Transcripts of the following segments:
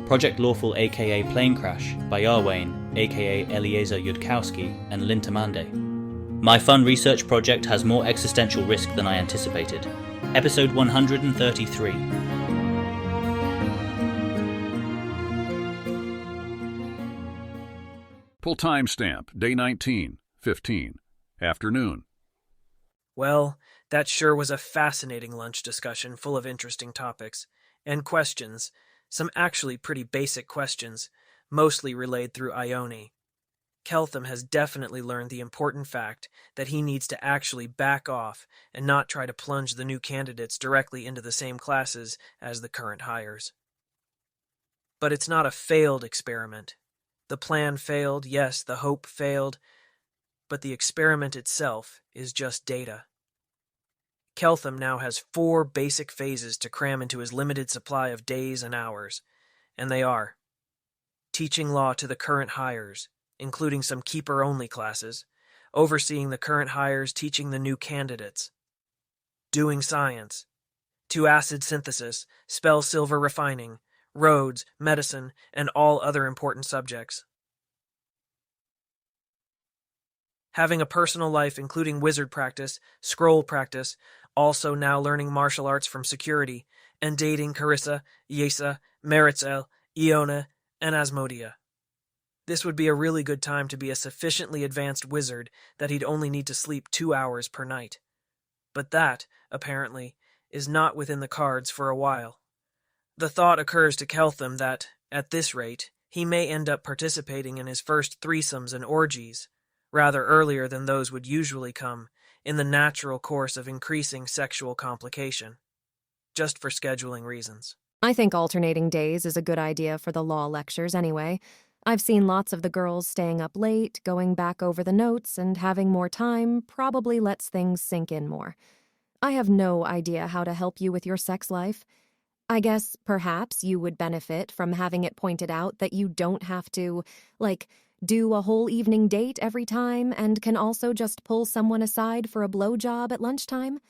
Project Lawful aka Planecrash by Arwayne aka Eliezer Yudkowsky and Lintamande. My fun research project has more existential risk than I anticipated. Episode 133. Pull timestamp, day 19, 15, afternoon. Well, that sure was a fascinating lunch discussion full of interesting topics and questions, some actually pretty basic questions, mostly relayed through Ione. Keltham has definitely learned the important fact that he needs to actually back off and not try to plunge the new candidates directly into the same classes as the current hires. But it's not a failed experiment. The plan failed, yes, the hope failed, but the experiment itself is just data. Keltham now has 4 basic phases to cram into his limited supply of days and hours, and they are: teaching law to the current hires, including some keeper-only classes, overseeing the current hires teaching the new candidates, doing science, to acid synthesis, spell silver refining, roads, medicine, and all other important subjects. Having a personal life including wizard practice, scroll practice, also now learning martial arts from security, and dating Carissa, Yaisa, Maritzel, Iona, and Asmodea. This would be a really good time to be a sufficiently advanced wizard that he'd only need to sleep 2 hours per night. But that, apparently, is not within the cards for a while. The thought occurs to Keltham that, at this rate, he may end up participating in his first threesomes and orgies, rather earlier than those would usually come, in the natural course of increasing sexual complication, just for scheduling reasons. I think alternating days is a good idea for the law lectures anyway. I've seen lots of the girls staying up late, going back over the notes, and having more time probably lets things sink in more. I have no idea how to help you with your sex life. I guess perhaps you would benefit from having it pointed out that you don't have to, do a whole evening date every time and can also just pull someone aside for a blowjob at lunchtime.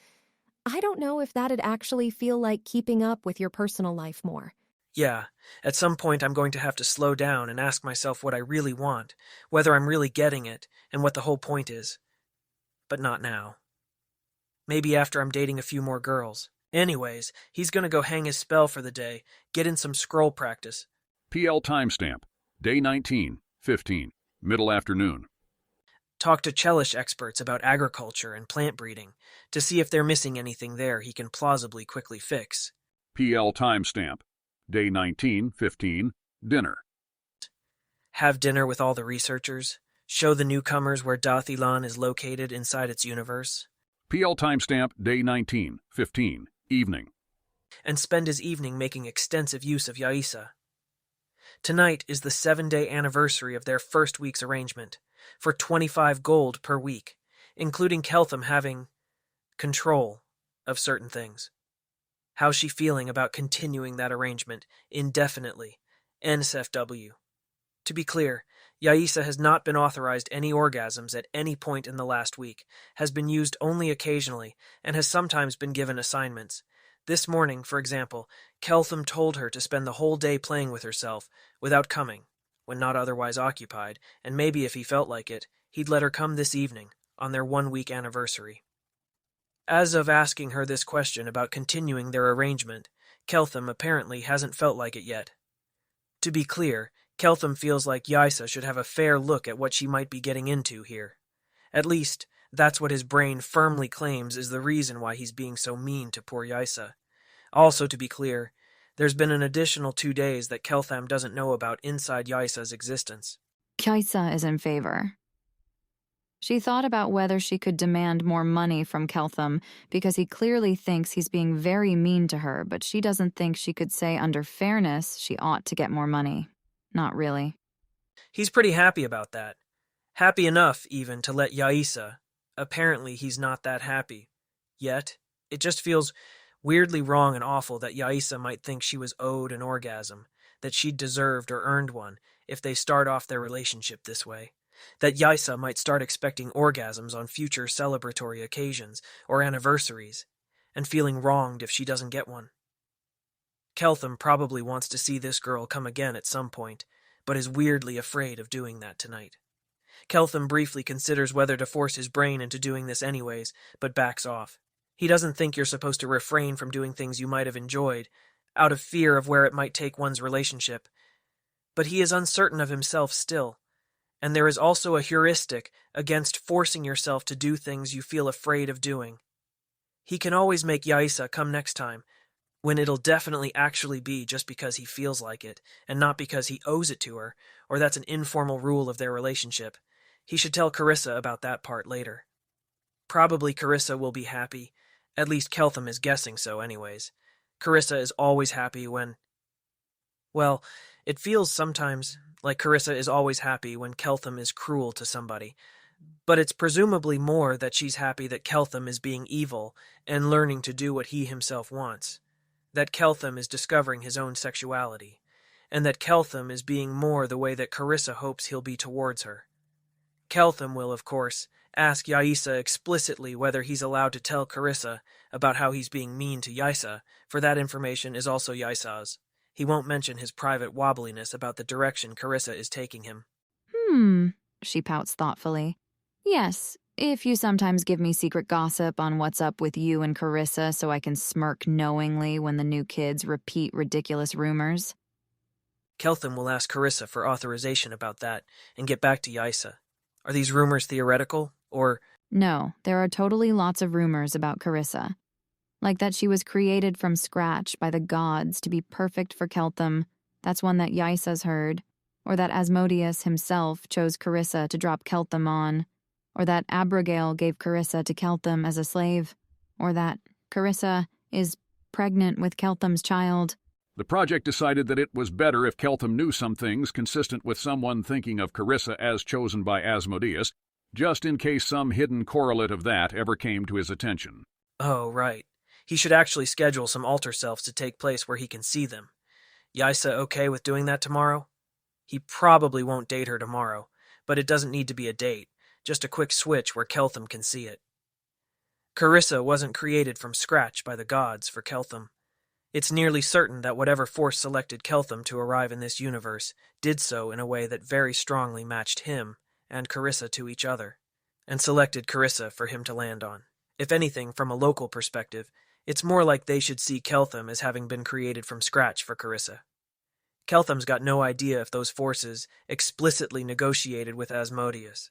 I don't know if that'd actually feel like keeping up with your personal life more. Yeah, at some point I'm going to have to slow down and ask myself what I really want, whether I'm really getting it, and what the whole point is. But not now. Maybe after I'm dating a few more girls. Anyways, he's gonna go hang his spell for the day, get in some scroll practice. PL timestamp, day 19, 15, middle afternoon. Talk to Chelish experts about agriculture and plant breeding to see if they're missing anything there he can plausibly quickly fix. PL timestamp, day 19, 15, dinner. Have dinner with all the researchers. Show the newcomers where Dathilan is located inside its universe. PL timestamp, day 19, 15, evening. And spend his evening making extensive use of Yaisa. Tonight is the 7-day anniversary of their first week's arrangement, for 25 gold per week, including Keltham having control of certain things. How's she feeling about continuing that arrangement indefinitely? NSFW. To be clear, Yaisa has not been authorized any orgasms at any point in the last week, has been used only occasionally, and has sometimes been given assignments. This morning, for example, Keltham told her to spend the whole day playing with herself, without coming, when not otherwise occupied, and maybe if he felt like it, he'd let her come this evening, on their 1-week anniversary. As of asking her this question about continuing their arrangement, Keltham apparently hasn't felt like it yet. To be clear, Keltham feels like Yaisa should have a fair look at what she might be getting into here. At least, that's what his brain firmly claims is the reason why he's being so mean to poor Yaisa. Also, to be clear, there's been an additional 2 days that Keltham doesn't know about inside Yaisa's existence. Yaisa is in favor. She thought about whether she could demand more money from Keltham because he clearly thinks he's being very mean to her, but she doesn't think she could say under fairness she ought to get more money. Not really. He's pretty happy about that. Happy enough, even, to let Yaisa. Apparently, he's not that happy. Yet, it just feels weirdly wrong and awful that Yaisa might think she was owed an orgasm, that she'd deserved or earned one if they start off their relationship this way. That Yaisa might start expecting orgasms on future celebratory occasions or anniversaries, and feeling wronged if she doesn't get one. Keltham probably wants to see this girl come again at some point, but is weirdly afraid of doing that tonight. Keltham briefly considers whether to force his brain into doing this anyways, but backs off. He doesn't think you're supposed to refrain from doing things you might have enjoyed, out of fear of where it might take one's relationship. But he is uncertain of himself still, and there is also a heuristic against forcing yourself to do things you feel afraid of doing. He can always make Yaisa come next time, when it'll definitely actually be just because he feels like it, and not because he owes it to her, or that's an informal rule of their relationship. He should tell Carissa about that part later. Probably Carissa will be happy. At least Keltham is guessing so anyways. Carissa is always happy when... Well, it feels sometimes like Carissa is always happy when Keltham is cruel to somebody, but it's presumably more that she's happy that Keltham is being evil and learning to do what he himself wants, that Keltham is discovering his own sexuality, and that Keltham is being more the way that Carissa hopes he'll be towards her. Keltham will, of course, ask Yaisa explicitly whether he's allowed to tell Carissa about how he's being mean to Yaisa, for that information is also Yaisa's. He won't mention his private wobbliness about the direction Carissa is taking him. She pouts thoughtfully. Yes, if you sometimes give me secret gossip on what's up with you and Carissa so I can smirk knowingly when the new kids repeat ridiculous rumors. Keltham will ask Carissa for authorization about that and get back to Yaisa. Are these rumors theoretical, or... No, there are totally lots of rumors about Carissa. Like that she was created from scratch by the gods to be perfect for Keltham. That's one that Yaisa's heard. Or that Asmodeus himself chose Carissa to drop Keltham on. Or that Abigail gave Carissa to Keltham as a slave. Or that Carissa is pregnant with Keltham's child. The project decided that it was better if Keltham knew some things consistent with someone thinking of Carissa as chosen by Asmodeus, just in case some hidden correlate of that ever came to his attention. Oh, right. He should actually schedule some alter selves to take place where he can see them. Yaisa okay with doing that tomorrow? He probably won't date her tomorrow, but it doesn't need to be a date, just a quick switch where Keltham can see it. Carissa wasn't created from scratch by the gods for Keltham. It's nearly certain that whatever force selected Keltham to arrive in this universe did so in a way that very strongly matched him and Carissa to each other, and selected Carissa for him to land on. If anything, from a local perspective, it's more like they should see Keltham as having been created from scratch for Carissa. Keltham's got no idea if those forces explicitly negotiated with Asmodeus.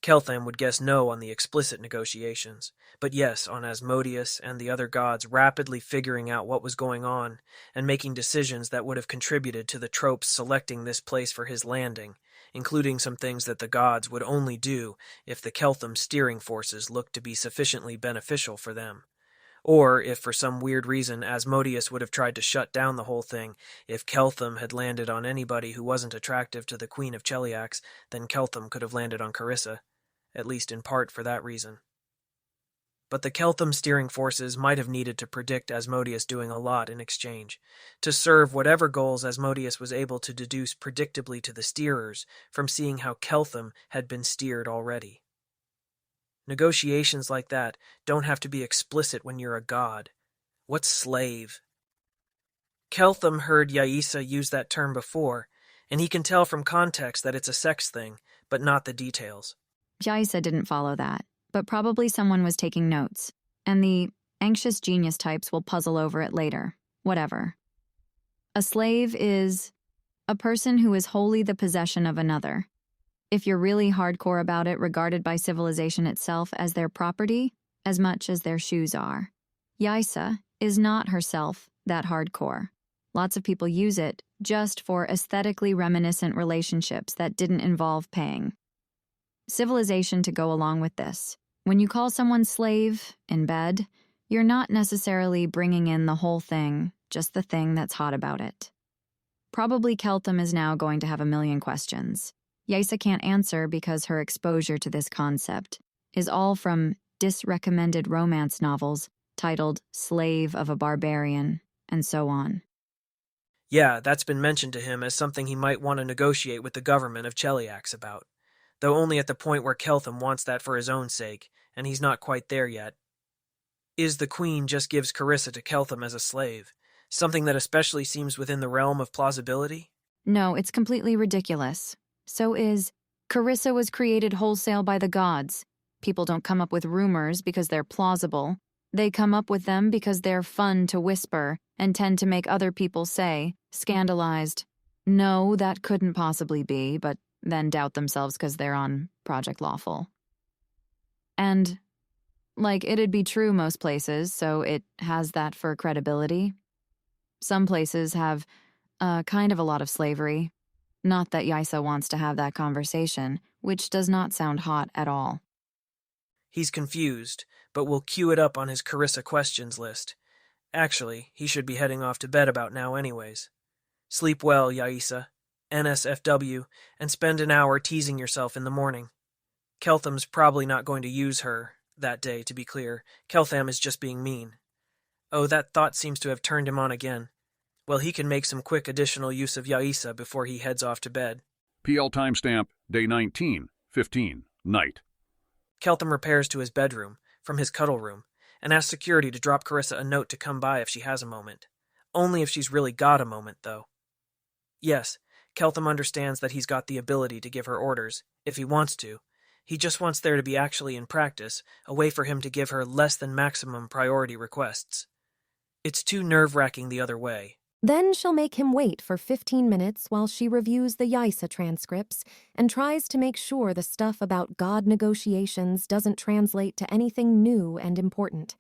Keltham would guess no on the explicit negotiations, but yes on Asmodeus and the other gods rapidly figuring out what was going on and making decisions that would have contributed to the tropes selecting this place for his landing, including some things that the gods would only do if the Keltham steering forces looked to be sufficiently beneficial for them. Or if for some weird reason Asmodeus would have tried to shut down the whole thing if Keltham had landed on anybody who wasn't attractive to the Queen of Cheliax, then Keltham could have landed on Carissa, at least in part for that reason. But the Keltham steering forces might have needed to predict Asmodeus doing a lot in exchange, to serve whatever goals Asmodeus was able to deduce predictably to the steerers from seeing how Keltham had been steered already. Negotiations like that don't have to be explicit when you're a god. What's slave? Keltham heard Yaisa use that term before, and he can tell from context that it's a sex thing, but not the details. Yaisa didn't follow that, but probably someone was taking notes, and the anxious genius types will puzzle over it later. Whatever. A slave is a person who is wholly the possession of another. If you're really hardcore about it, regarded by civilization itself as their property, as much as their shoes are. Yaisa is not herself that hardcore. Lots of people use it just for aesthetically reminiscent relationships that didn't involve paying. Civilization to go along with this. When you call someone slave in bed, you're not necessarily bringing in the whole thing, just the thing that's hot about it. Probably Keltham is now going to have a million questions. Yaisa can't answer because her exposure to this concept is all from disrecommended romance novels titled Slave of a Barbarian, and so on. Yeah, that's been mentioned to him as something he might want to negotiate with the government of Cheliax about, though only at the point where Keltham wants that for his own sake, and he's not quite there yet. The Queen just gives Carissa to Keltham as a slave, Something that especially seems within the realm of plausibility? No, it's completely ridiculous. So is Carissa was created wholesale by the gods. People don't come up with rumors because they're plausible. They come up with them because they're fun to whisper and tend to make other people say, scandalized, no, that couldn't possibly be, but then doubt themselves because they're on Project Lawful. And, it'd be true most places, so it has that for credibility. Some places have kind of a lot of slavery. Not that Yaisa wants to have that conversation, which does not sound hot at all. He's confused, but will queue it up on his Carissa questions list. Actually, he should be heading off to bed about now anyways. Sleep well, Yaisa. NSFW, and spend an hour teasing yourself in the morning. Keltham's probably not going to use her that day, to be clear. Keltham is just being mean. Oh, that thought seems to have turned him on again. Well, he can make some quick additional use of Yaisa before he heads off to bed. PL timestamp, day 19, 15, night. Keltham repairs to his bedroom, from his cuddle room, and asks security to drop Carissa a note to come by if she has a moment. Only if she's really got a moment, though. Yes, Keltham understands that he's got the ability to give her orders, if he wants to. He just wants there to be actually in practice a way for him to give her less than maximum priority requests. It's too nerve-wracking the other way. Then she'll make him wait for 15 minutes while she reviews the Yaisa transcripts and tries to make sure the stuff about God negotiations doesn't translate to anything new and important.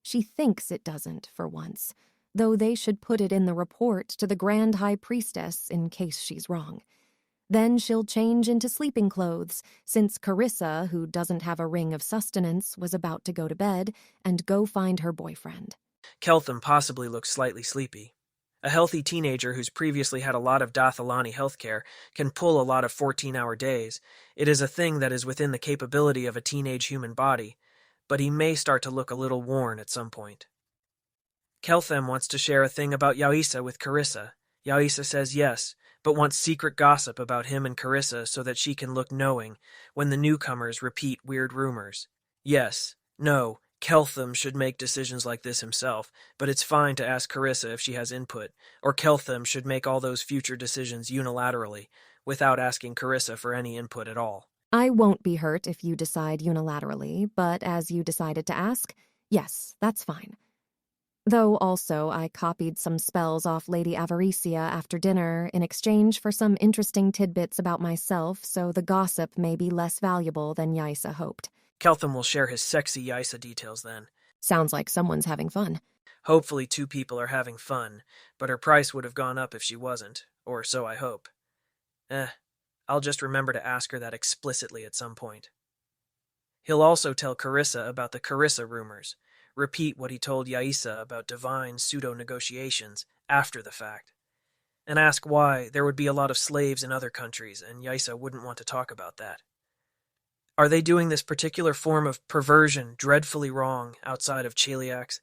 She thinks it doesn't, for once, though they should put it in the report to the Grand High Priestess in case she's wrong. Then she'll change into sleeping clothes, since Carissa, who doesn't have a ring of sustenance, was about to go to bed, and go find her boyfriend. Keltham possibly looks slightly sleepy. A healthy teenager who's previously had a lot of Dathalani healthcare can pull a lot of 14-hour days. It is a thing that is within the capability of a teenage human body, but he may start to look a little worn at some point. Keltham wants to share a thing about Yaisa with Carissa. Yaisa says yes, but wants secret gossip about him and Carissa so that she can look knowing when the newcomers repeat weird rumors. Yes, no, Keltham should make decisions like this himself, but it's fine to ask Carissa if she has input, or Keltham should make all those future decisions unilaterally, without asking Carissa for any input at all. I won't be hurt if you decide unilaterally, but as you decided to ask, yes, that's fine. Though also I copied some spells off Lady Avaricia after dinner in exchange for some interesting tidbits about myself, so the gossip may be less valuable than Yaisa hoped. Keltham will share his sexy Yaisa details then. Sounds like someone's having fun. Hopefully 2 people are having fun, but her price would have gone up if she wasn't, or so I hope. I'll just remember to ask her that explicitly at some point. He'll also tell Carissa about the Carissa rumors, repeat what he told Yaisa about divine pseudo-negotiations after the fact, and ask why there would be a lot of slaves in other countries and Yaisa wouldn't want to talk about that. Are they doing this particular form of perversion dreadfully wrong outside of Cheliax?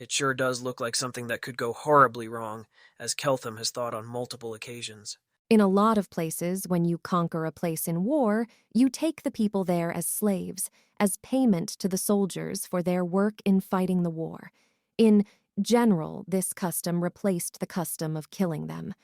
It sure does look like something that could go horribly wrong, as Keltham has thought on multiple occasions. In a lot of places, when you conquer a place in war, you take the people there as slaves, as payment to the soldiers for their work in fighting the war. In general, this custom replaced the custom of killing them.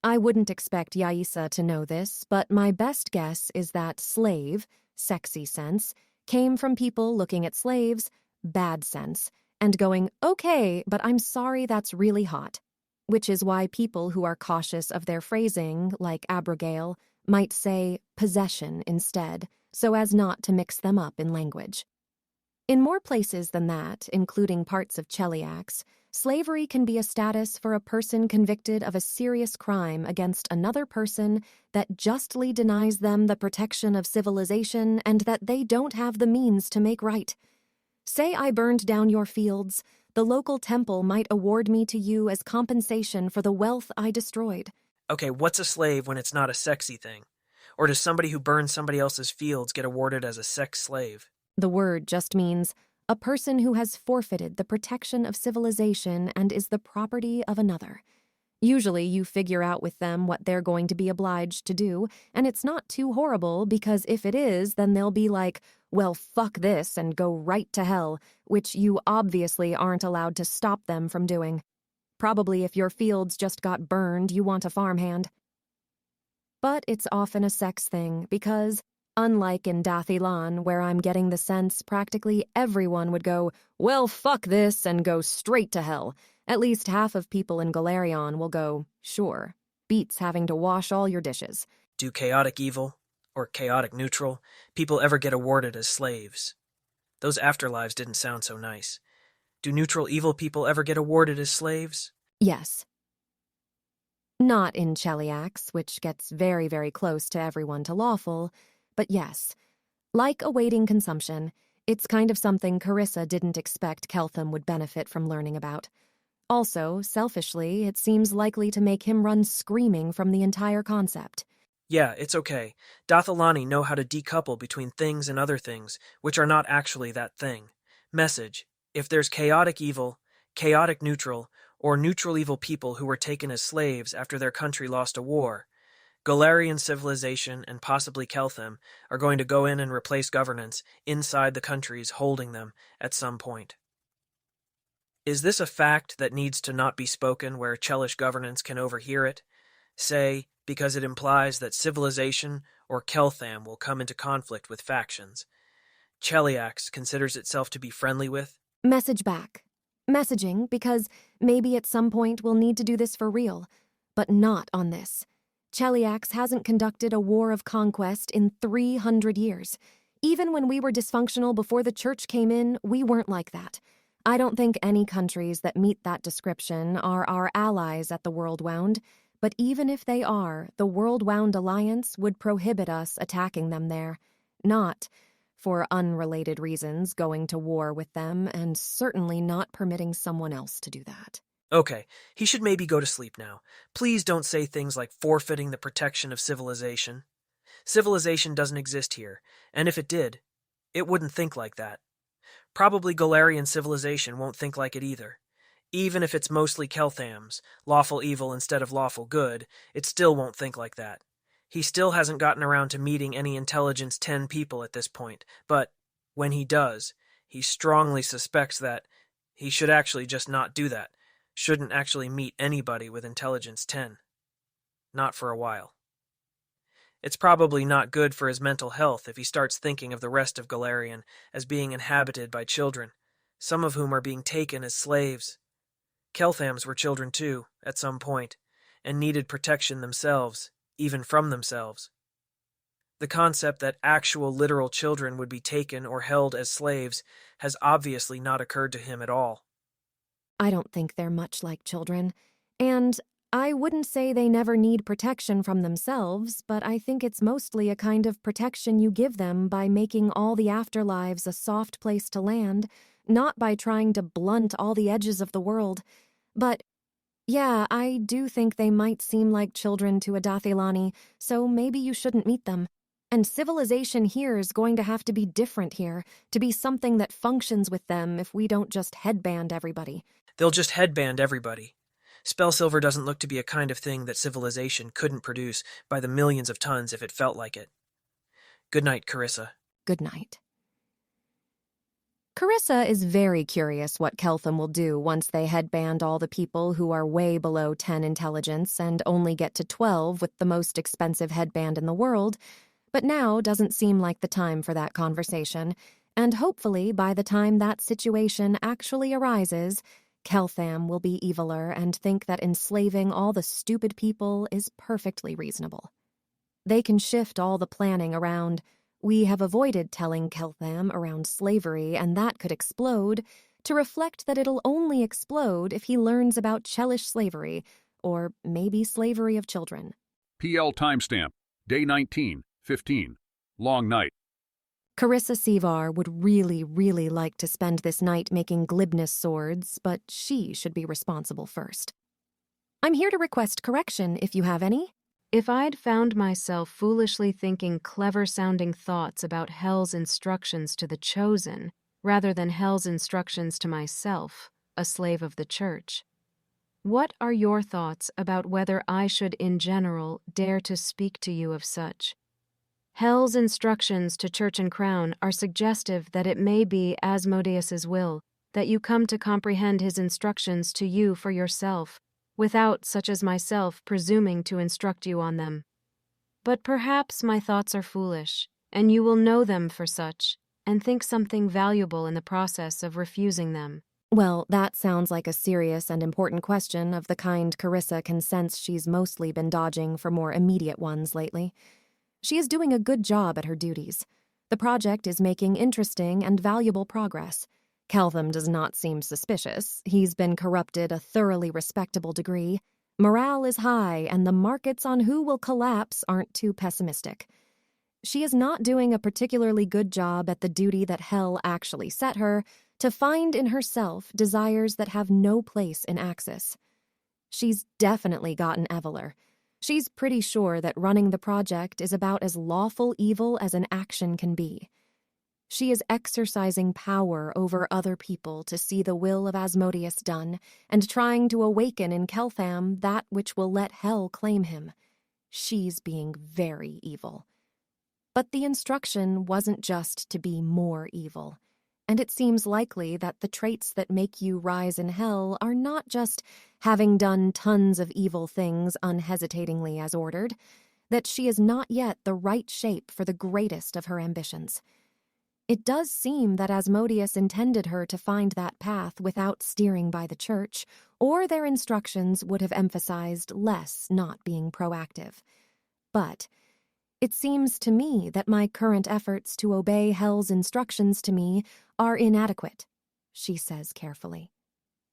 I wouldn't expect Yaisa to know this, but my best guess is that slave, sexy sense, came from people looking at slaves, bad sense, and going, okay, but I'm sorry that's really hot. Which is why people who are cautious of their phrasing, like Abigail, might say possession instead, so as not to mix them up in language. In more places than that, including parts of Cheliax, slavery can be a status for a person convicted of a serious crime against another person that justly denies them the protection of civilization and that they don't have the means to make right. Say I burned down your fields, the local temple might award me to you as compensation for the wealth I destroyed. Okay, what's a slave when it's not a sexy thing? Or does somebody who burns somebody else's fields get awarded as a sex slave? The word just means a person who has forfeited the protection of civilization and is the property of another. Usually you figure out with them what they're going to be obliged to do, and it's not too horrible because if it is, then they'll be like, well, fuck this and go right to hell, which you obviously aren't allowed to stop them from doing. Probably if your fields just got burned, you want a farmhand. But it's often a sex thing, because, unlike in Dathilan, where I'm getting the sense practically everyone would go, well, fuck this, and go straight to hell, at least half of people in Galarion will go, sure, beats having to wash all your dishes. Do chaotic evil, or chaotic neutral, people ever get awarded as slaves? Those afterlives didn't sound so nice. Do neutral evil people ever get awarded as slaves? Yes. Not in Cheliax, which gets very, very close to everyone to lawful, but yes. Like awaiting consumption, it's kind of something Carissa didn't expect Keltham would benefit from learning about. Also, selfishly, it seems likely to make him run screaming from the entire concept. Yeah, it's okay. Dathalani know how to decouple between things and other things, which are not actually that thing. Message: if there's chaotic evil, chaotic neutral, or neutral evil people who were taken as slaves after their country lost a war, Galarian civilization and possibly Keltham are going to go in and replace governance inside the countries holding them at some point. Is this a fact that needs to not be spoken where Chelish governance can overhear it? Say, because it implies that civilization or Keltham will come into conflict with factions. Cheliax considers itself to be friendly with? Message back. Messaging, because maybe at some point we'll need to do this for real, but not on this. Cheliax hasn't conducted a war of conquest in 300 years. Even when we were dysfunctional before the church came in, we weren't like that. I don't think any countries that meet that description are our allies at the World Wound, but even if they are, the World Wound Alliance would prohibit us attacking them there. Not, for unrelated reasons, going to war with them, and certainly not permitting someone else to do that. Okay, he should maybe go to sleep now. Please don't say things like forfeiting the protection of civilization. Civilization doesn't exist here, and if it did, it wouldn't think like that. Probably Galarian civilization won't think like it either. Even if it's mostly Keltham's, lawful evil instead of lawful good, it still won't think like that. He still hasn't gotten around to meeting any Intelligence 10 people at this point, but when he does, he strongly suspects that he should actually just not do that. Shouldn't actually meet anybody with Intelligence 10. Not for a while. It's probably not good for his mental health if he starts thinking of the rest of Galarian as being inhabited by children, some of whom are being taken as slaves. Kelthams were children too, at some point, and needed protection themselves, even from themselves. The concept that actual literal children would be taken or held as slaves has obviously not occurred to him at all. I don't think they're much like children, and I wouldn't say they never need protection from themselves, but I think it's mostly a kind of protection you give them by making all the afterlives a soft place to land, not by trying to blunt all the edges of the world. But, yeah, I do think they might seem like children to a Dathilani, so maybe you shouldn't meet them. And civilization here is going to have to be different here, to be something that functions with them if we don't just headband everybody. They'll just headband everybody. Spellsilver doesn't look to be a kind of thing that civilization couldn't produce by the millions of tons if it felt like it. Good night, Carissa. Good night. Carissa is very curious what Keltham will do once they headband all the people who are way below 10 intelligence and only get to 12 with the most expensive headband in the world, but now doesn't seem like the time for that conversation, and hopefully by the time that situation actually arises, Keltham will be eviler and think that enslaving all the stupid people is perfectly reasonable. They can shift all the planning around, we have avoided telling Keltham around slavery and that could explode, to reflect that it'll only explode if he learns about Chelish slavery, or maybe slavery of children. PL timestamp, day 19, 15. Long night. Carissa Sevar would really, really like to spend this night making glibness swords, but she should be responsible first. I'm here to request correction if you have any. If I'd found myself foolishly thinking clever-sounding thoughts about Hell's instructions to the Chosen, rather than Hell's instructions to myself, a slave of the Church, what are your thoughts about whether I should in general dare to speak to you of such? Hell's instructions to Church and Crown are suggestive that it may be Asmodeus's will, that you come to comprehend his instructions to you for yourself, without such as myself presuming to instruct you on them. But perhaps my thoughts are foolish, and you will know them for such, and think something valuable in the process of refusing them. Well, that sounds like a serious and important question of the kind Carissa can sense she's mostly been dodging for more immediate ones lately. She is doing a good job at her duties. The project is making interesting and valuable progress. Keltham does not seem suspicious. He's been corrupted a thoroughly respectable degree. Morale is high, and the markets on who will collapse aren't too pessimistic. She is not doing a particularly good job at the duty that hell actually set her, to find in herself desires that have no place in Axis. She's definitely gotten Eveler. She's pretty sure that running the project is about as lawful evil as an action can be. She is exercising power over other people to see the will of Asmodeus done, and trying to awaken in Keltham that which will let hell claim him. She's being very evil. But the instruction wasn't just to be more evil. And it seems likely that the traits that make you rise in hell are not just having done tons of evil things unhesitatingly as ordered, that she is not yet the right shape for the greatest of her ambitions. It does seem that Asmodeus intended her to find that path without steering by the church, or their instructions would have emphasized less not being proactive. But it seems to me that my current efforts to obey hell's instructions to me are inadequate, she says carefully.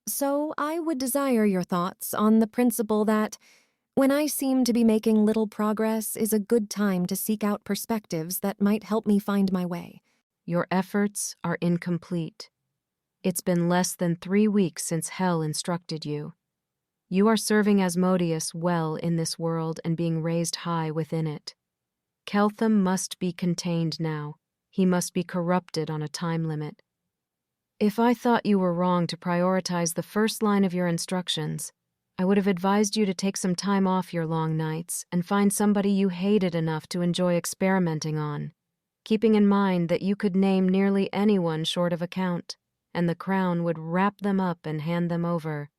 So I would desire your thoughts on the principle that, when I seem to be making little progress, is a good time to seek out perspectives that might help me find my way. Your efforts are incomplete. It's been less than 3 weeks since hell instructed you. You are serving Asmodeus well in this world and being raised high within it. Keltham must be contained now. He must be corrupted on a time limit. If I thought you were wrong to prioritize the first line of your instructions, I would have advised you to take some time off your long nights and find somebody you hated enough to enjoy experimenting on, keeping in mind that you could name nearly anyone short of a count, and the crown would wrap them up and hand them over.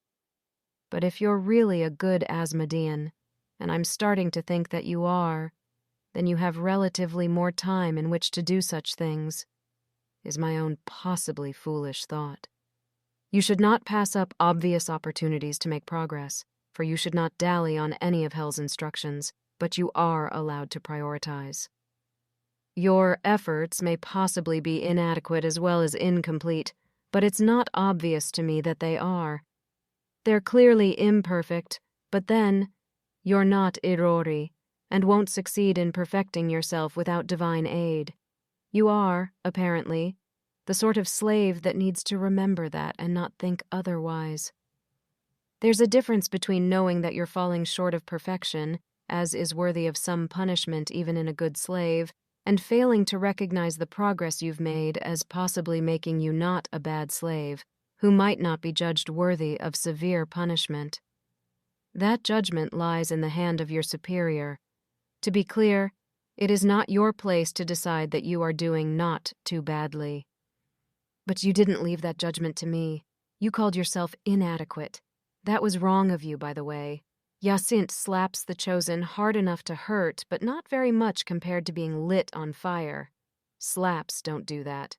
But if you're really a good Asmodean, and I'm starting to think that you are, then you have relatively more time in which to do such things, is my own possibly foolish thought. You should not pass up obvious opportunities to make progress, for you should not dally on any of hell's instructions, but you are allowed to prioritize. Your efforts may possibly be inadequate as well as incomplete, but it's not obvious to me that they are. They're clearly imperfect, but then, you're not Irori, and won't succeed in perfecting yourself without divine aid. You are, apparently, the sort of slave that needs to remember that and not think otherwise. There's a difference between knowing that you're falling short of perfection, as is worthy of some punishment even in a good slave, and failing to recognize the progress you've made as possibly making you not a bad slave, who might not be judged worthy of severe punishment. That judgment lies in the hand of your superior. To be clear, it is not your place to decide that you are doing not too badly. But you didn't leave that judgment to me. You called yourself inadequate. That was wrong of you, by the way. Jacint slaps the Chosen hard enough to hurt, but not very much compared to being lit on fire. Slaps don't do that.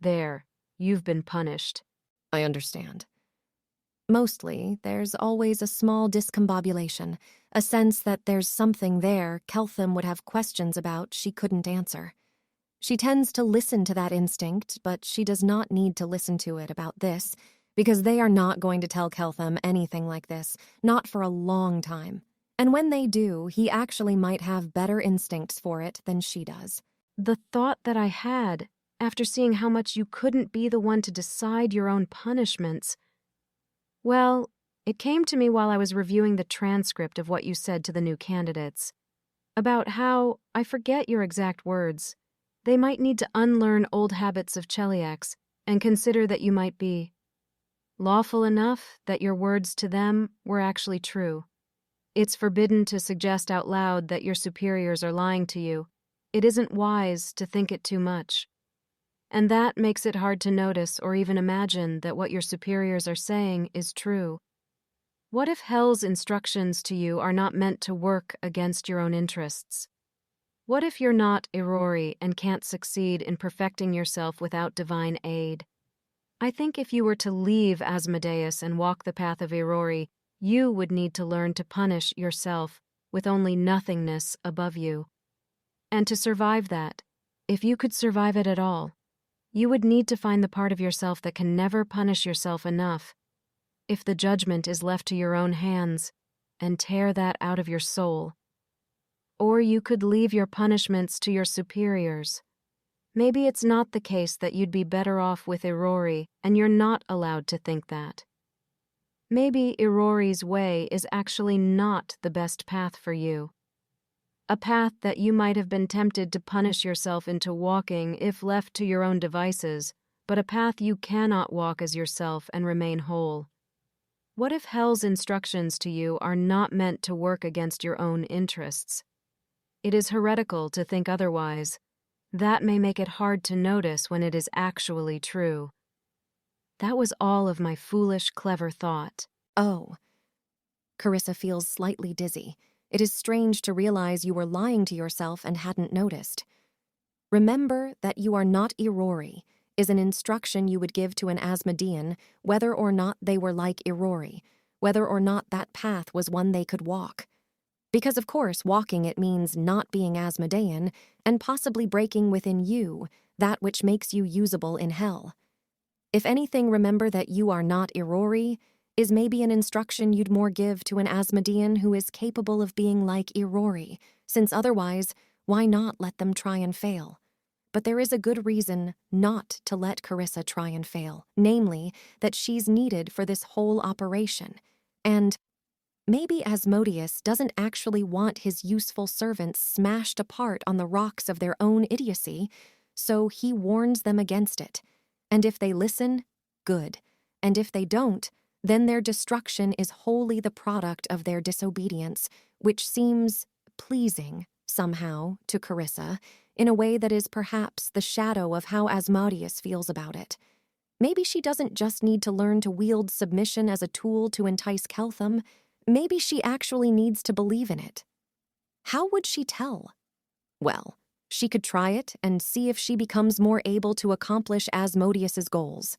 There, you've been punished. I understand. Mostly, there's always a small discombobulation, a sense that there's something there Keltham would have questions about she couldn't answer. She tends to listen to that instinct, but she does not need to listen to it about this, because they are not going to tell Keltham anything like this, not for a long time. And when they do, he actually might have better instincts for it than she does. The thought that I had, after seeing how much you couldn't be the one to decide your own punishments, well, it came to me while I was reviewing the transcript of what you said to the new candidates, about how, I forget your exact words, they might need to unlearn old habits of Cheliax and consider that you might be lawful enough that your words to them were actually true. It's forbidden to suggest out loud that your superiors are lying to you. It isn't wise to think it too much. and that makes it hard to notice or even imagine that what your superiors are saying is true. What if hell's instructions to you are not meant to work against your own interests? What if you're not Irori and can't succeed in perfecting yourself without divine aid? I think if you were to leave Asmodeus and walk the path of Irori, you would need to learn to punish yourself with only nothingness above you. And to survive that, if you could survive it at all, you would need to find the part of yourself that can never punish yourself enough. If the judgment is left to your own hands, and tear that out of your soul. Or you could leave your punishments to your superiors. Maybe it's not the case that you'd be better off with Irori, and you're not allowed to think that. Maybe Irori's way is actually not the best path for you. A path that you might have been tempted to punish yourself into walking if left to your own devices, but a path you cannot walk as yourself and remain whole. What if hell's instructions to you are not meant to work against your own interests? It is heretical to think otherwise. That may make it hard to notice when it is actually true. That was all of my foolish, clever thought. Oh. Carissa feels slightly dizzy. It is strange to realize you were lying to yourself and hadn't noticed. Remember that you are not Irori is an instruction you would give to an Asmodean, whether or not they were like Irori, whether or not that path was one they could walk. Because of course, walking it means not being Asmodean and possibly breaking within you that which makes you usable in hell. If anything, remember that you are not Irori is maybe an instruction you'd more give to an Asmodean who is capable of being like Irori, since otherwise, why not let them try and fail? But there is a good reason not to let Carissa try and fail, namely, that she's needed for this whole operation. And maybe Asmodeus doesn't actually want his useful servants smashed apart on the rocks of their own idiocy, so he warns them against it. And if they listen, good. And if they don't, then their destruction is wholly the product of their disobedience, which seems pleasing, somehow, to Carissa, in a way that is perhaps the shadow of how Asmodeus feels about it. Maybe she doesn't just need to learn to wield submission as a tool to entice Keltham. Maybe she actually needs to believe in it. How would she tell? Well, she could try it and see if she becomes more able to accomplish Asmodeus's goals.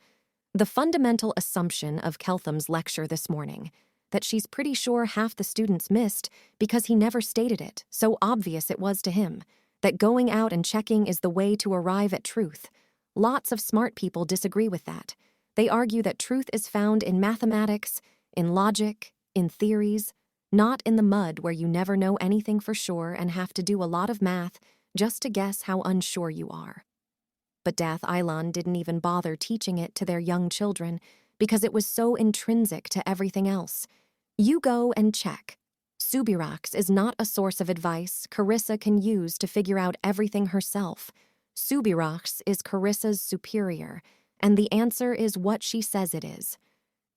The fundamental assumption of Keltham's lecture this morning, that she's pretty sure half the students missed because he never stated it, so obvious it was to him, that going out and checking is the way to arrive at truth. Lots of smart people disagree with that. They argue that truth is found in mathematics, in logic, in theories, not in the mud where you never know anything for sure and have to do a lot of math just to guess how unsure you are. But Dath Ilan didn't even bother teaching it to their young children because it was so intrinsic to everything else. You go and check. Subirax is not a source of advice Carissa can use to figure out everything herself. Subirax is Carissa's superior, and the answer is what she says it is.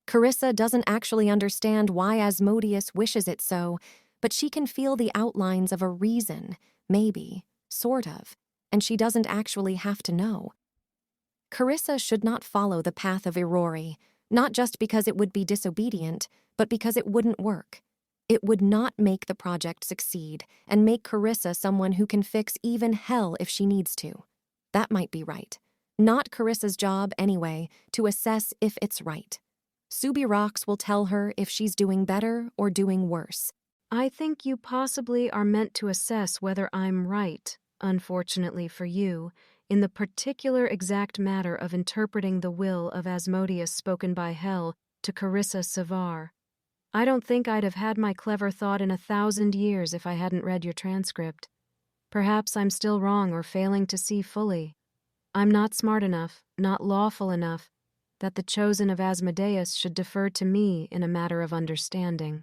Carissa doesn't actually understand why Asmodeus wishes it so, but she can feel the outlines of a reason, maybe, sort of, and she doesn't actually have to know. Carissa should not follow the path of Irori, not just because it would be disobedient, but because it wouldn't work. It would not make the project succeed and make Carissa someone who can fix even hell if she needs to. That might be right. Not Carissa's job, anyway, to assess if it's right. Subirax will tell her if she's doing better or doing worse. I think you possibly are meant to assess whether I'm right, unfortunately for you, in the particular exact matter of interpreting the will of Asmodeus spoken by Hell to Carissa Savar. I don't think I'd have had my clever thought in 1,000 years if I hadn't read your transcript. Perhaps I'm still wrong or failing to see fully. I'm not smart enough, not lawful enough, that the chosen of Asmodeus should defer to me in a matter of understanding.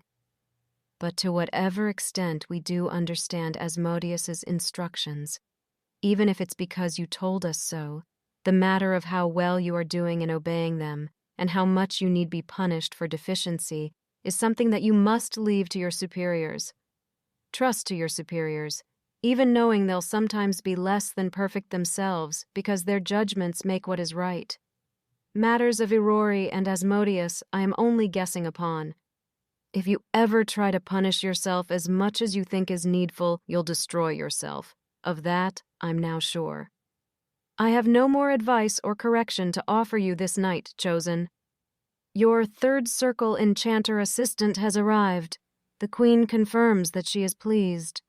But to whatever extent we do understand Asmodeus's instructions, even if it's because you told us so, the matter of how well you are doing in obeying them and how much you need be punished for deficiency is something that you must leave to your superiors. Trust to your superiors, even knowing they'll sometimes be less than perfect themselves because their judgments make what is right. Matters of Irori and Asmodeus I am only guessing upon. If you ever try to punish yourself as much as you think is needful, you'll destroy yourself. Of that, I'm now sure. I have no more advice or correction to offer you this night, Chosen. Your third circle enchanter assistant has arrived. The Queen confirms that she is pleased.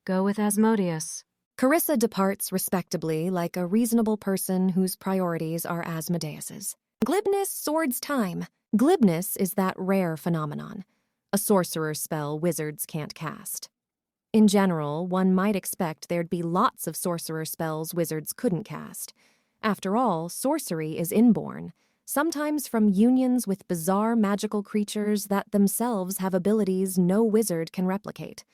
Go with Asmodeus. Carissa departs respectably like a reasonable person whose priorities are Asmodeus's. Glibness swords time. Glibness is that rare phenomenon, a sorcerer's spell wizards can't cast. In general, one might expect there'd be lots of sorcerer spells wizards couldn't cast. After all, sorcery is inborn, sometimes from unions with bizarre magical creatures that themselves have abilities no wizard can replicate.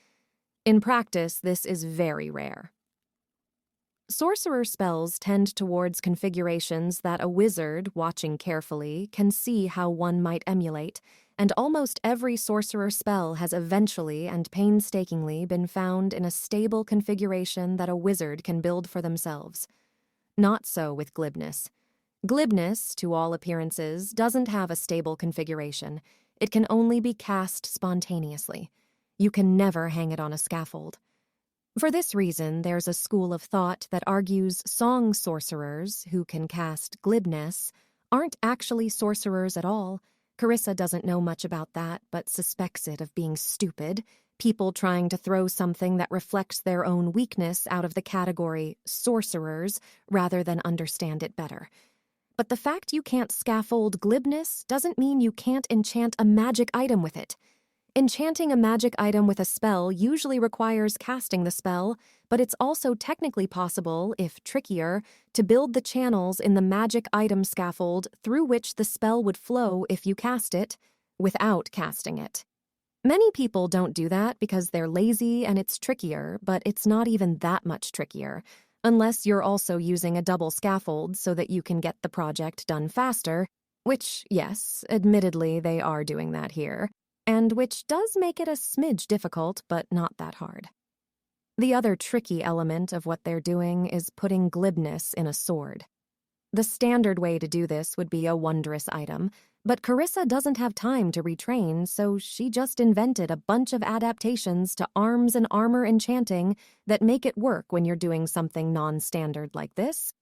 In practice, this is very rare. Sorcerer spells tend towards configurations that a wizard, watching carefully, can see how one might emulate, and almost every sorcerer spell has eventually and painstakingly been found in a stable configuration that a wizard can build for themselves. Not so with glibness. Glibness, to all appearances, doesn't have a stable configuration. It can only be cast spontaneously. You can never hang it on a scaffold. For this reason, there's a school of thought that argues song sorcerers, who can cast glibness, aren't actually sorcerers at all. Carissa doesn't know much about that, but suspects it of being stupid, people trying to throw something that reflects their own weakness out of the category sorcerers rather than understand it better. But the fact you can't scaffold glibness doesn't mean you can't enchant a magic item with it. Enchanting a magic item with a spell usually requires casting the spell, but it's also technically possible, if trickier, to build the channels in the magic item scaffold through which the spell would flow if you cast it, without casting it. Many people don't do that because they're lazy and it's trickier, but it's not even that much trickier, unless you're also using a double scaffold so that you can get the project done faster, which, yes, admittedly they are doing that here, and which does make it a smidge difficult, but not that hard. The other tricky element of what they're doing is putting glibness in a sword. The standard way to do this would be a wondrous item, but Carissa doesn't have time to retrain, so she just invented a bunch of adaptations to arms and armor enchanting that make it work when you're doing something non-standard like this.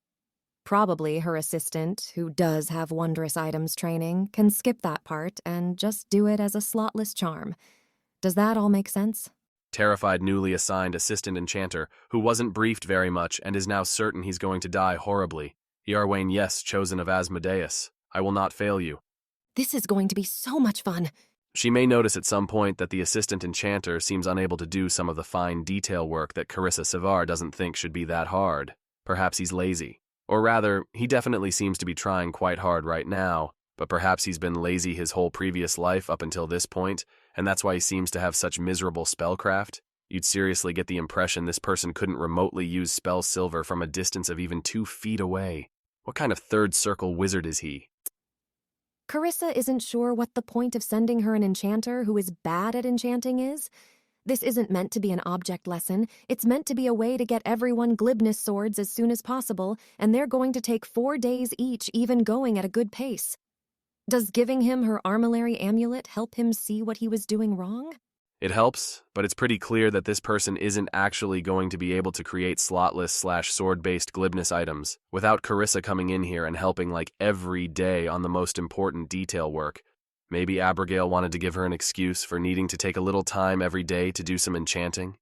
Probably her assistant, who does have wondrous items training, can skip that part and just do it as a slotless charm. Does that all make sense? Terrified newly assigned assistant enchanter, who wasn't briefed very much and is now certain he's going to die horribly. Yarwain, yes, chosen of Asmodeus. I will not fail you. This is going to be so much fun. She may notice at some point that the assistant enchanter seems unable to do some of the fine detail work that Carissa Savar doesn't think should be that hard. Perhaps he's lazy. Or rather, he definitely seems to be trying quite hard right now, but perhaps he's been lazy his whole previous life up until this point, and that's why he seems to have such miserable spellcraft. You'd seriously get the impression this person couldn't remotely use spell silver from a distance of even 2 feet away. What kind of third circle wizard is he? Carissa isn't sure what the point of sending her an enchanter who is bad at enchanting is. This isn't meant to be an object lesson. It's meant to be a way to get everyone glibness swords as soon as possible, and they're going to take 4 days each, even going at a good pace. Does giving him her armillary amulet help him see what he was doing wrong? It helps, but it's pretty clear that this person isn't actually going to be able to create slotless/sword-based glibness items without Carissa coming in here and helping like every day on the most important detail work. Maybe Abigail wanted to give her an excuse for needing to take a little time every day to do some enchanting.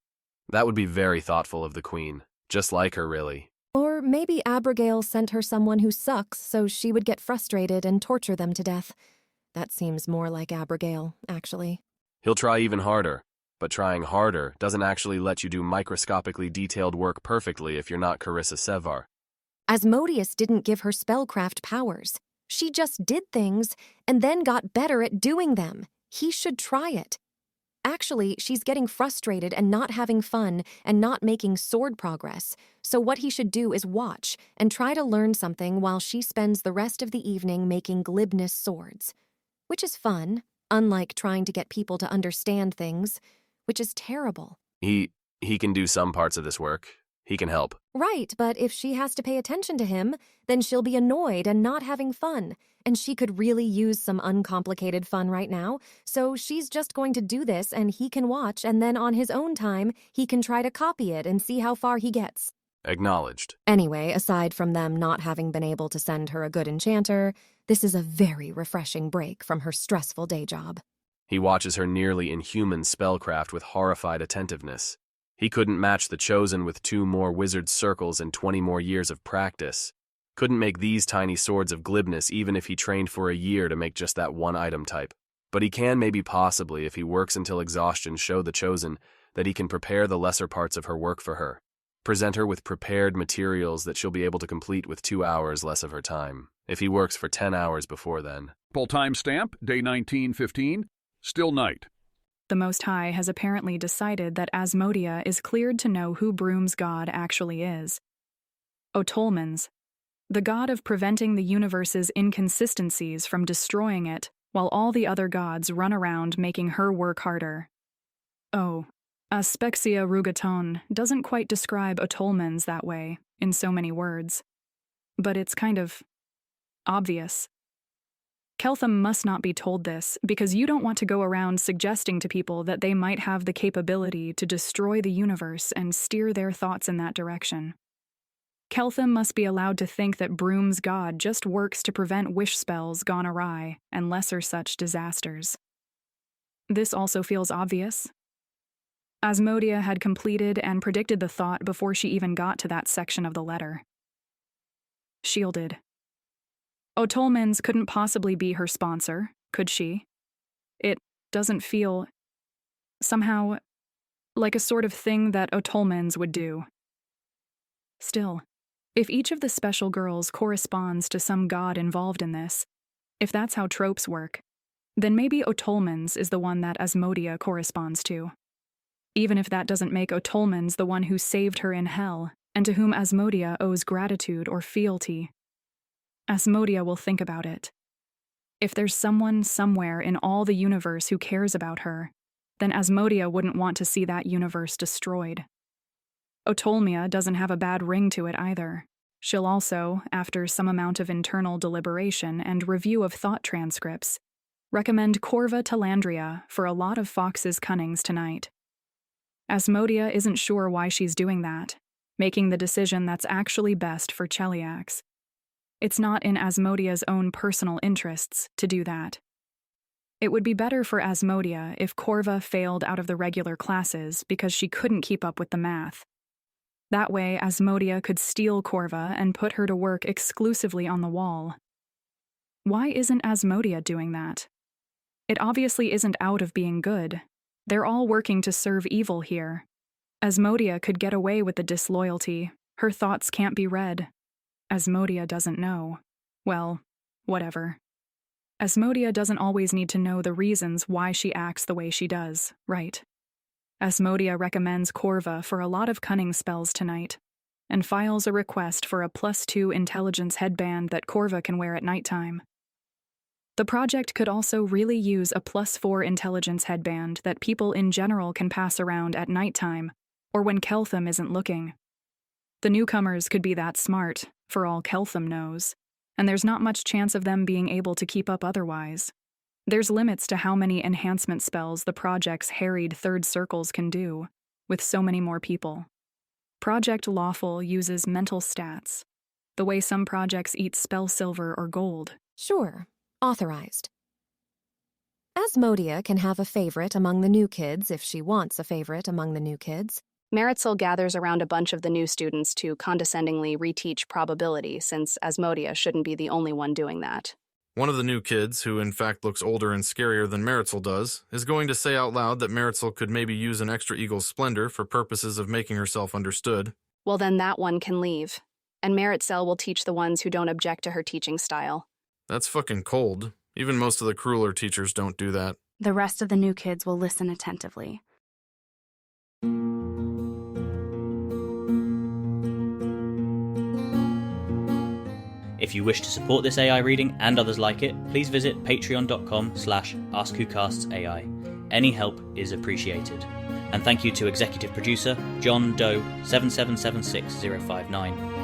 That would be very thoughtful of the Queen. Just like her, really. Or maybe Abigail sent her someone who sucks so she would get frustrated and torture them to death. That seems more like Abigail, actually. He'll try even harder, but trying harder doesn't actually let you do microscopically detailed work perfectly if you're not Carissa Sevar. Asmodeus didn't give her spellcraft powers. She just did things and then got better at doing them. He should try it. Actually, she's getting frustrated and not having fun and not making sword progress. So what he should do is watch and try to learn something while she spends the rest of the evening making glibness swords. Which is fun, unlike trying to get people to understand things, which is terrible. He can do some parts of this work. He can help. Right, but if she has to pay attention to him, then she'll be annoyed and not having fun. And she could really use some uncomplicated fun right now, so she's just going to do this and he can watch, and then on his own time, he can try to copy it and see how far he gets. Acknowledged. Anyway, aside from them not having been able to send her a good enchanter, this is a very refreshing break from her stressful day job. He watches her nearly inhuman spellcraft with horrified attentiveness. He couldn't match the Chosen with 2 more wizard circles and 20 more years of practice. Couldn't make these tiny swords of glibness even if he trained for a year to make just that one item type. But he can maybe possibly if he works until exhaustion show the Chosen that he can prepare the lesser parts of her work for her. Present her with prepared materials that she'll be able to complete with 2 hours less of her time, if he works for 10 hours before then. Full time stamp, day 1915, still night. The Most High has apparently decided that Asmodia is cleared to know who Broom's god actually is. Otolmens, the god of preventing the universe's inconsistencies from destroying it, while all the other gods run around making her work harder. Oh, Aspexia Rugaton doesn't quite describe Otolmens that way, in so many words. But it's kind of obvious. Keltham must not be told this, because you don't want to go around suggesting to people that they might have the capability to destroy the universe and steer their thoughts in that direction. Keltham must be allowed to think that Broom's god just works to prevent wish spells gone awry and lesser such disasters. This also feels obvious. Asmodia had completed and predicted the thought before she even got to that section of the letter. Shielded. Otolmens couldn't possibly be her sponsor, could she? It doesn't feel, somehow, like a sort of thing that Otolmens would do. Still, if each of the special girls corresponds to some god involved in this, if that's how tropes work, then maybe Otolmens is the one that Asmodia corresponds to. Even if that doesn't make Otolmens the one who saved her in hell, and to whom Asmodia owes gratitude or fealty. Asmodia will think about it. If there's someone somewhere in all the universe who cares about her, then Asmodia wouldn't want to see that universe destroyed. Otolmia doesn't have a bad ring to it either. She'll also, after some amount of internal deliberation and review of thought transcripts, recommend Corva Talandria for a lot of Fox's cunnings tonight. Asmodia isn't sure why she's doing that, making the decision that's actually best for Cheliax. It's not in Asmodia's own personal interests to do that. It would be better for Asmodia if Corva failed out of the regular classes because she couldn't keep up with the math. That way, Asmodia could steal Corva and put her to work exclusively on the wall. Why isn't Asmodia doing that? It obviously isn't out of being good. They're all working to serve evil here. Asmodia could get away with the disloyalty. Her thoughts can't be read. Asmodia doesn't know. Well, whatever. Asmodia doesn't always need to know the reasons why she acts the way she does, right? Asmodia recommends Corva for a lot of cunning spells tonight, and files a request for a +2 intelligence headband that Corva can wear at nighttime. The project could also really use a +4 intelligence headband that people in general can pass around at nighttime, or when Keltham isn't looking. The newcomers could be that smart, for all Keltham knows, and there's not much chance of them being able to keep up otherwise. There's limits to how many enhancement spells the project's harried third circles can do, with so many more people. Project Lawful uses mental stats, the way some projects eat spell silver or gold. Sure. Authorized. Asmodia can have a favorite among the new kids if she wants a favorite among the new kids. Meritzel gathers around a bunch of the new students to condescendingly reteach probability, since Asmodia shouldn't be the only one doing that. One of the new kids, who in fact looks older and scarier than Meritzel does, is going to say out loud that Meritzel could maybe use an extra eagle's splendor for purposes of making herself understood. Well, then that one can leave, and Meritzel will teach the ones who don't object to her teaching style. That's fucking cold. Even most of the crueler teachers don't do that. The rest of the new kids will listen attentively. If you wish to support this AI reading and others like it, please visit patreon.com/AskWhoCastsAI. Any help is appreciated. And thank you to executive producer John Doe 7776059.